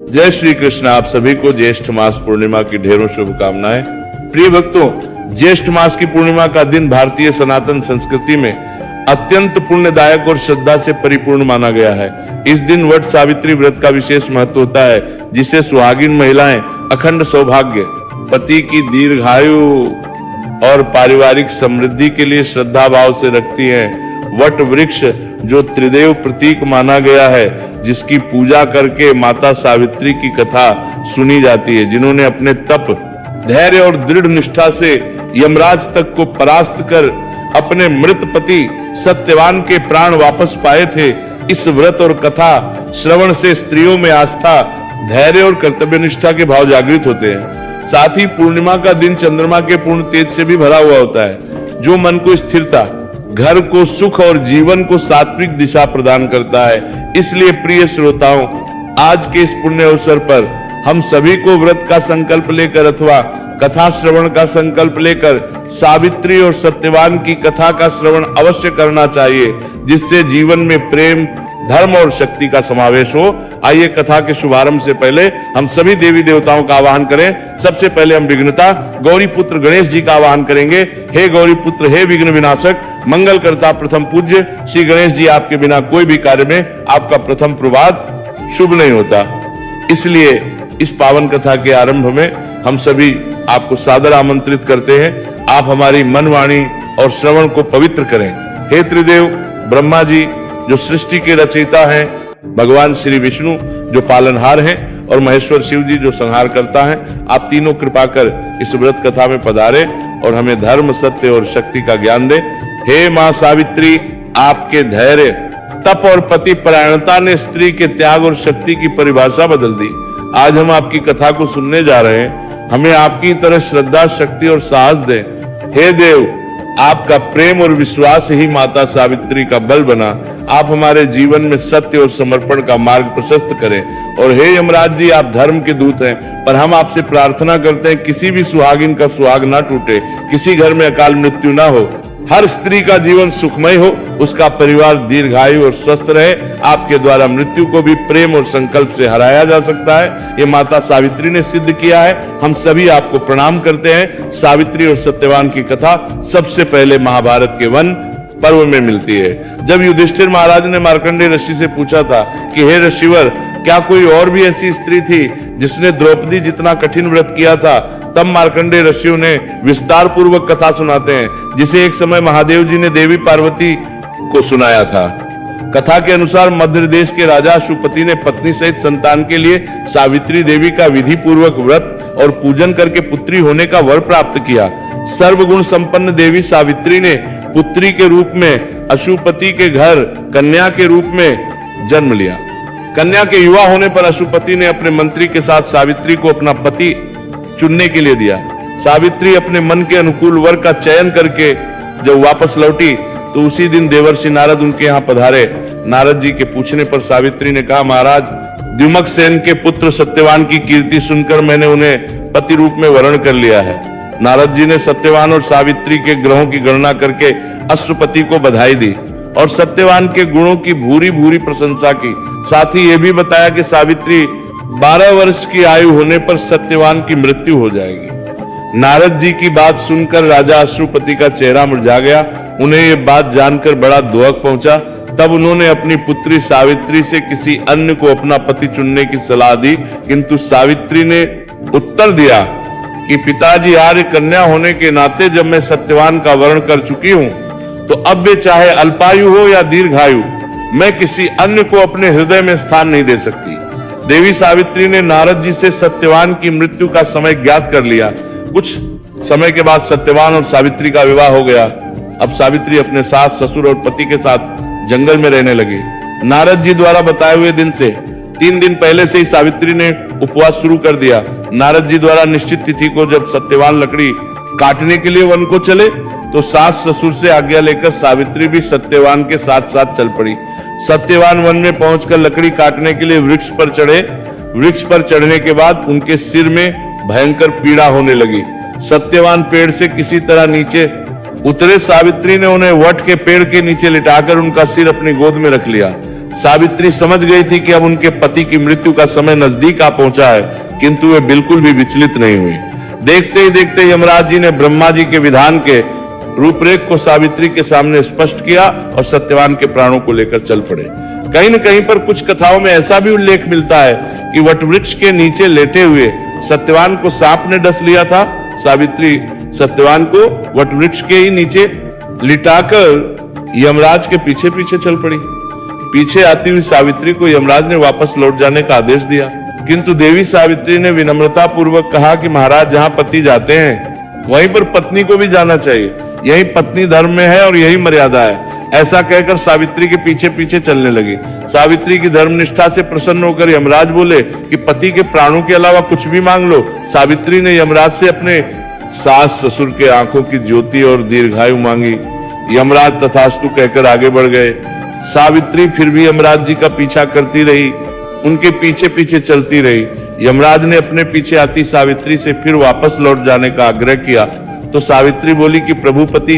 जय श्री कृष्ण। आप सभी को ज्येष्ठ मास पूर्णिमा की ढेरों शुभकामनाएं। प्रिय भक्तों, ज्येष्ठ मास की पूर्णिमा का दिन भारतीय सनातन संस्कृति में अत्यंत पुण्यदायक और श्रद्धा से परिपूर्ण माना गया है। इस दिन वट सावित्री व्रत का विशेष महत्व होता है, जिसे सुहागिन महिलाएं अखंड सौभाग्य, पति की दीर्घायु और पारिवारिक समृद्धि के लिए श्रद्धा भाव से रखती हैं। वट वृक्ष जो त्रिदेव प्रतीक माना गया है, जिसकी पूजा करके माता सावित्री की कथा सुनी जाती है, जिन्होंने अपने तप, धैर्य और दृढ़ निष्ठा से यमराज तक को परास्त कर अपने मृत पति सत्यवान के प्राण वापस पाए थे। इस व्रत और कथा श्रवण से स्त्रियों में आस्था, धैर्य और कर्तव्य निष्ठा के भाव जागृत होते हैं। साथ ही पूर्णिमा का दिन चंद्रमा के पूर्ण तेज से भी भरा हुआ होता है, जो मन को स्थिरता, घर को सुख और जीवन को सात्विक दिशा प्रदान करता है। इसलिए प्रिय श्रोताओं, आज के इस पुण्य अवसर पर हम सभी को व्रत का संकल्प लेकर अथवा कथा श्रवण का संकल्प लेकर सावित्री और सत्यवान की कथा का श्रवण अवश्य करना चाहिए, जिससे जीवन में प्रेम, धर्म और शक्ति का समावेश हो। आइए कथा के शुभारंभ से पहले हम सभी देवी देवताओं का आवाहन करें। सबसे पहले हम विघ्नता गौरी पुत्र गणेश जी का आवाहन करेंगे। हे गौरी पुत्र, हे विघ्न विनाशक, मंगल करता प्रथम पूज्य श्री गणेश जी, आपके बिना कोई भी कार्य में आपका प्रथम प्रभात शुभ नहीं होता। इसलिए इस पावन कथा के आरंभ में हम सभी आपको सादर आमंत्रित करते हैं। आप हमारी मन, वाणी और श्रवण को पवित्र करें। हे त्रिदेव ब्रह्मा जी जो सृष्टि के रचयिता हैं, भगवान श्री विष्णु जो पालनहार हैं और महेश्वर शिव जी जो संहार करता है, आप तीनों कृपा कर इस व्रत कथा में पधारे और हमें धर्म, सत्य और शक्ति का ज्ञान दे। हे मां सावित्री, आपके धैर्य, तप और पति परायणता ने स्त्री के त्याग और शक्ति की परिभाषा बदल दी। आज हम आपकी कथा को सुनने जा रहे हैं। हमें आपकी तरह श्रद्धा, शक्ति और साहस दें। हे देव, आपका प्रेम और विश्वास ही माता सावित्री का बल बना। आप हमारे जीवन में सत्य और समर्पण का मार्ग प्रशस्त करें। और हे यमराज जी, आप धर्म के दूत हैं, पर हम आपसे प्रार्थना करते हैं किसी भी सुहागिन का सुहाग ना टूटे, किसी घर में अकाल मृत्यु ना हो, हर स्त्री का जीवन सुखमय हो, उसका परिवार दीर्घायु और स्वस्थ रहे। आपके द्वारा मृत्यु को भी प्रेम और संकल्प से हराया जा सकता है, ये माता सावित्री ने सिद्ध किया है। हम सभी आपको प्रणाम करते हैं। सावित्री और सत्यवान की कथा सबसे पहले महाभारत के वन पर्व में मिलती है। जब युधिष्ठिर महाराज ने मार्कंडेय ऋषि से पूछा था कि हे ऋषिवर, क्या कोई और भी ऐसी स्त्री थी जिसने द्रौपदी जितना कठिन व्रत किया था, तब मार्कंडेय ऋषियों ने विस्तार पूर्वक कथा सुनाते हैं, जिसे एक समय महादेव जी ने देवी पार्वती को सुनाया था। कथा के अनुसार मध्य देश के राजा अशुपति ने पत्नी सहित संतान के लिए सावित्री देवी का विधि पूर्वक व्रत और पूजन करके पुत्री होने का वर प्राप्त किया। सर्वगुण संपन्न देवी सावित्री ने पुत्री के रूप में अशुपति के घर कन्या के रूप में जन्म लिया। कन्या के युवा होने पर अशुपति ने अपने मंत्री के साथ सावित्री को अपना पति चुनने के लिए दिया। सावित्री अपने मन के अनुकूल वर का चयन करके जब वापस लौटी तो उसी दिन देवर्षि नारद उनके यहाँ पधारे। नारद जी के पूछने पर सावित्री ने कहा, महाराज, द्युमक सेन के पुत्र सत्यवान की कीर्ति सुनकर मैंने उन्हें पति रूप में वर्ण कर लिया है। नारद जी ने सत्यवान और सावित्री के ग्रहों की गणना करके अश्वपति को बधाई दी और सत्यवान के गुणों की भूरी भूरी प्रशंसा की। साथ ही ये भी बताया कि सावित्री 12 वर्ष की आयु होने पर सत्यवान की मृत्यु हो जाएगी। नारद जी की बात सुनकर राजा अश्वपति का चेहरा मुरझा गया। उन्हें ये बात जानकर बड़ा दुख पहुंचा। तब उन्होंने अपनी पुत्री सावित्री से किसी अन्य को अपना पति चुनने की सलाह दी, किंतु सावित्री ने उत्तर दिया कि पिताजी, आर्य कन्या होने के नाते जब मैं सत्यवान का वर्ण कर चुकी हूं, तो अब वे चाहे अल्पायु हो या दीर्घायु, मैं किसी अन्य को अपने हृदय में स्थान नहीं दे सकती। देवी सावित्री ने नारद जी से सत्यवान की मृत्यु का समय ज्ञात कर लिया। कुछ समय के बाद सत्यवान और सावित्री का विवाह हो गया। अब सावित्री अपने सास, ससुर और पति के साथ जंगल में रहने लगी। नारद जी द्वारा बताए हुए दिन से 3 दिन पहले से ही सावित्री ने उपवास शुरू कर दिया। नारद जी द्वारा निश्चित तिथि को जब सत्यवान लकड़ी काटने के लिए वन को चले, तो सास ससुर से आज्ञा लेकर सावित्री भी सत्यवान के साथ साथ चल पड़ी। सत्यवान वन में पहुंचकर लकड़ी काटने के लिए वृक्ष पर चढ़े। वृक्ष पर चढ़ने के बाद उनके सिर में भयंकर पीड़ा होने लगी। सत्यवान पेड़ से किसी तरह नीचे उतरे। सावित्री ने उन्हें वट के पेड़ के नीचे लिटाकर उनका सिर अपनी गोद में रख लिया। सावित्री समझ गई थी कि अब उनके पति की मृत्यु का समय नजदीक आ पहुंचा है, किंतु वे बिल्कुल भी विचलित नहीं हुई। देखते ही देखते यमराज जी ने ब्रह्मा जी के विधान के रूपरेख को सावित्री के सामने स्पष्ट किया और सत्यवान के प्राणों को लेकर चल पड़े। कहीं न कहीं पर कुछ कथाओं में ऐसा भी उल्लेख मिलता है कि वटवृक्ष के नीचे लेटे हुए सत्यवान को सांप ने डस लिया था। सावित्री सत्यवान को वटवृक्ष के ही नीचे लिटाकर यमराज के पीछे पीछे चल पड़ी। पीछे आती हुई सावित्री को यमराज ने वापस लौट जाने का आदेश दिया, किंतु देवी सावित्री ने विनम्रता पूर्वक कहा कि महाराज, जहां पति जाते हैं वहीं पर पत्नी को भी जाना चाहिए। यही पत्नी धर्म में है और यही मर्यादा है। ऐसा कहकर सावित्री के पीछे पीछे चलने लगी। सावित्री की धर्मनिष्ठा से प्रसन्न होकर यमराज बोले कि पति के प्राणों के अलावा कुछ भी मांग लो। सावित्री ने यमराज से अपने सास ससुर के आंखों की ज्योति और दीर्घायु मांगी। यमराज तथास्तु कहकर आगे बढ़ गए। सावित्री फिर भी यमराज जी का पीछा करती रही, उनके पीछे पीछे चलती रही। यमराज ने अपने पीछे आती सावित्री से फिर वापस लौट जाने का आग्रह किया तो सावित्री बोली कि प्रभुपति,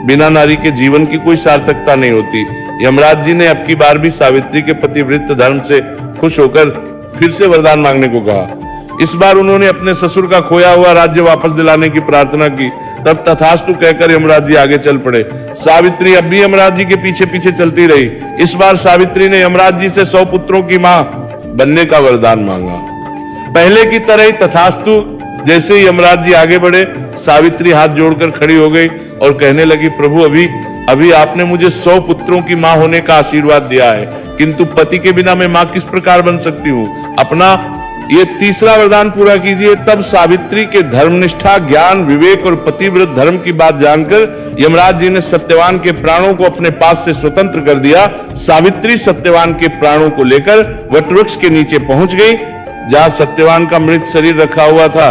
बिना नारी के जीवन की कोई सार्थकता नहीं होती। यमराज जी ने अब की बार भी सावित्री के पतिव्रत धर्म से खुश होकर फिर से वरदान मांगने को कहा। इस बार उन्होंने अपने ससुर का खोया हुआ राज्य वापस दिलाने की प्रार्थना की। तब तथास्तु कहकर यमराज जी आगे चल पड़े। सावित्री अब भी यमराज जी के पीछे पीछे चलती रही। इस बार सावित्री ने यमराज जी से 100 पुत्रों की मां बनने का वरदान मांगा। पहले की तरह ही तथास्तु जैसे ही यमराज जी आगे बढ़े, सावित्री हाथ जोड़कर खड़ी हो गई और कहने लगी, प्रभु, अभी आपने मुझे 100 पुत्रों की मां होने का आशीर्वाद दिया है, किंतु पति के बिना मैं मां किस प्रकार बन सकती हूँ? अपना ये तीसरा वरदान पूरा कीजिए। तब सावित्री के धर्मनिष्ठा, ज्ञान, विवेक और पतिव्रत धर्म की बात जानकर यमराज जी ने सत्यवान के प्राणों को अपने पास से स्वतंत्र कर दिया। सावित्री सत्यवान के प्राणों को लेकर वटवृक्ष के नीचे पहुंच गई, जहां सत्यवान का मृत शरीर रखा हुआ था।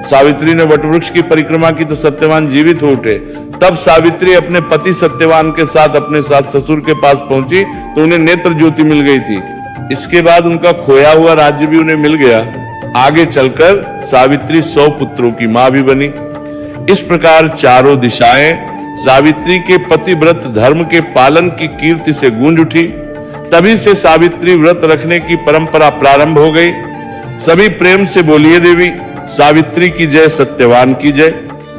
सावित्री ने वटवृक्ष की परिक्रमा की तो सत्यवान जीवित हो उठे। तब सावित्री अपने पति सत्यवान के साथ अपने साथ ससुर के पास पहुंची तो उन्हें नेत्र ज्योति मिल गई थी। इसके बाद उनका खोया हुआ राज्य भी उन्हें मिल गया। आगे चलकर सावित्री 100 पुत्रों की मां भी बनी। इस प्रकार चारों दिशाएं सावित्री के पतिव्रत धर्म के पालन की कीर्ति से गूंज उठी। तभी से सावित्री व्रत रखने की परंपरा प्रारंभ हो गई। सभी प्रेम से बोलिए देवी सावित्री की जय, सत्यवान की जय।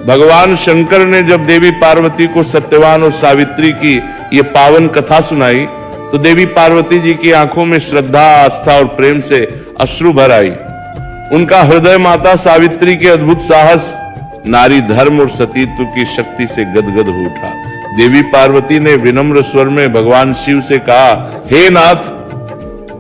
भगवान शंकर ने जब देवी पार्वती को सत्यवान और सावित्री की ये पावन कथा सुनाई तो देवी पार्वती जी की आंखों में श्रद्धा, आस्था और प्रेम से अश्रु भर आई। उनका हृदय माता सावित्री के अद्भुत साहस, नारी धर्म और सतीत्व की शक्ति से गदगद हो उठा। देवी पार्वती ने विनम्र स्वर में भगवान शिव से कहा, हे नाथ,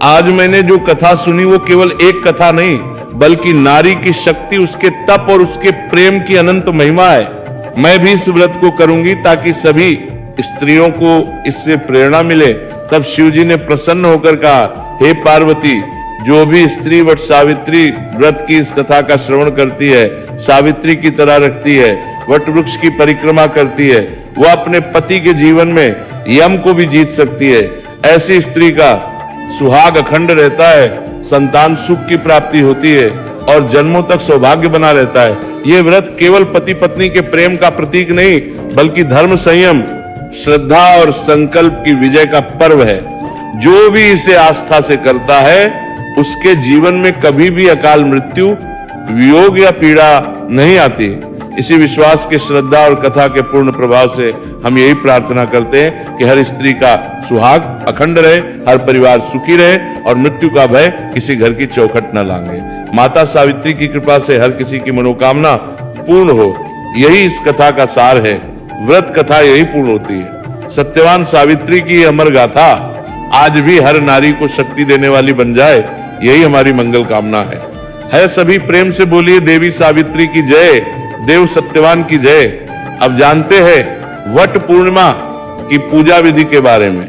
आज मैंने जो कथा सुनी वो केवल एक कथा नहीं, बल्कि नारी की शक्ति, उसके तप और उसके प्रेम की अनंत महिमा है। मैं भी इस व्रत को करूंगी ताकि सभी स्त्रियों को इससे प्रेरणा मिले। तब शिव जी ने प्रसन्न होकर कहा, हे पार्वती, जो भी स्त्री वट सावित्री व्रत की इस कथा का श्रवण करती है, सावित्री की तरह रखती है, वट वृक्ष की परिक्रमा करती है, वह अपने पति के जीवन में यम को भी जीत सकती है। ऐसी स्त्री का सुहाग अखंड रहता है, संतान सुख की प्राप्ति होती है और जन्मों तक सौभाग्य बना रहता है। ये व्रत केवल पति पत्नी के प्रेम का प्रतीक नहीं, बल्कि धर्म, संयम, श्रद्धा और संकल्प की विजय का पर्व है। जो भी इसे आस्था से करता है उसके जीवन में कभी भी अकाल मृत्यु, वियोग या पीड़ा नहीं आती। इसी विश्वास के, श्रद्धा और कथा के पूर्ण प्रभाव से हम यही प्रार्थना करते हैं कि हर स्त्री का सुहाग अखंड रहे, हर परिवार सुखी रहे और मृत्यु का भय किसी घर की चौखट न लांगे। माता सावित्री की कृपा से हर किसी की मनोकामना पूर्ण हो, यही इस कथा का सार है। व्रत कथा यही पूर्ण होती है। सत्यवान सावित्री की अमर गाथा आज भी हर नारी को शक्ति देने वाली बन जाए, यही हमारी मंगल कामना है। सभी प्रेम से बोलिए देवी सावित्री की जय, देव सत्यवान की जय। अब जानते हैं वट पूर्णिमा की पूजा विधि के बारे में।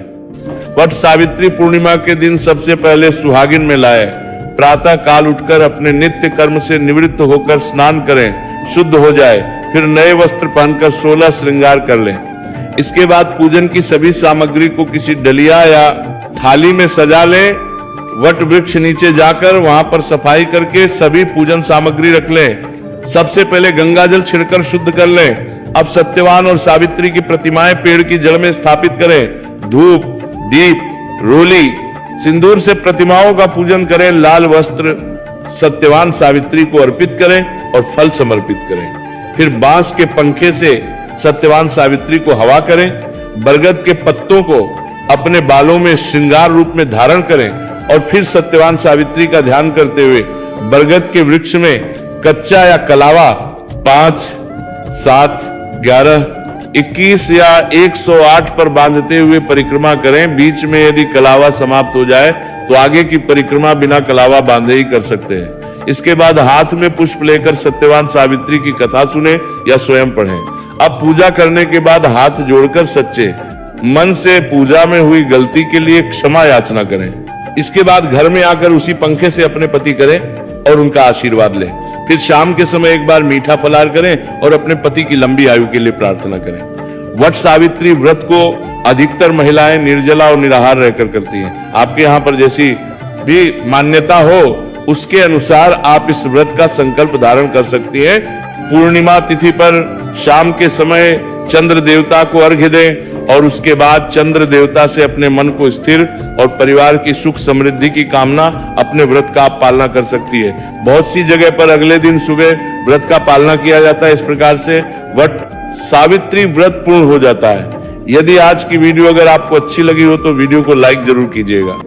वट सावित्री पूर्णिमा के दिन सबसे पहले सुहागिन में लाए, प्रातः काल उठकर अपने नित्य कर्म से निवृत्त होकर स्नान करें, शुद्ध हो जाए, फिर नए वस्त्र पहनकर 16 श्रृंगार कर लें। इसके बाद पूजन की सभी सामग्री को किसी डलिया या थाली में सजा लें। वट वृक्ष नीचे जाकर वहां पर सफाई करके सभी पूजन सामग्री रख लें। सबसे पहले गंगा जल छिड़कर शुद्ध कर लें। अब सत्यवान और सावित्री की प्रतिमाएं पेड़ की जड़ में स्थापित करें। धूप, दीप रोली, सिंदूर से प्रतिमाओं का पूजन करें, लाल वस्त्र सत्यवान सावित्री को अर्पित करें और फल समर्पित करें। फिर बांस के पंखे से सत्यवान सावित्री को हवा करें। बरगद के पत्तों को अपने बालों में श्रृंगार रूप में धारण करें और फिर सत्यवान सावित्री का ध्यान करते हुए बरगद के वृक्ष में कच्चा या कलावा 5, 7, 11, 21 या 108 पर बांधते हुए परिक्रमा करें। बीच में यदि कलावा समाप्त हो जाए तो आगे की परिक्रमा बिना कलावा बांधे ही कर सकते हैं। इसके बाद हाथ में पुष्प लेकर सत्यवान सावित्री की कथा सुने या स्वयं पढ़ें। अब पूजा करने के बाद हाथ जोड़कर सच्चे मन से पूजा में हुई गलती के लिए क्षमा याचना करें। इसके बाद घर में आकर उसी पंखे से अपने पति करें और उनका आशीर्वाद लें। फिर शाम के समय एक बार मीठा फलाहार करें और अपने पति की लंबी आयु के लिए प्रार्थना करें। वट सावित्री व्रत को अधिकतर महिलाएं निर्जला और निराहार रहकर करती हैं। आपके यहाँ पर जैसी भी मान्यता हो उसके अनुसार आप इस व्रत का संकल्प धारण कर सकती हैं। पूर्णिमा तिथि पर शाम के समय चंद्र देवता को अर्घ्य दें और उसके बाद चंद्र देवता से अपने मन को स्थिर और परिवार की सुख समृद्धि की कामना अपने व्रत का आप पालना कर सकती है। बहुत सी जगह पर अगले दिन सुबह व्रत का पालना किया जाता है। इस प्रकार से वट सावित्री व्रत पूर्ण हो जाता है। यदि आज की वीडियो अगर आपको अच्छी लगी हो तो वीडियो को लाइक जरूर कीजिएगा।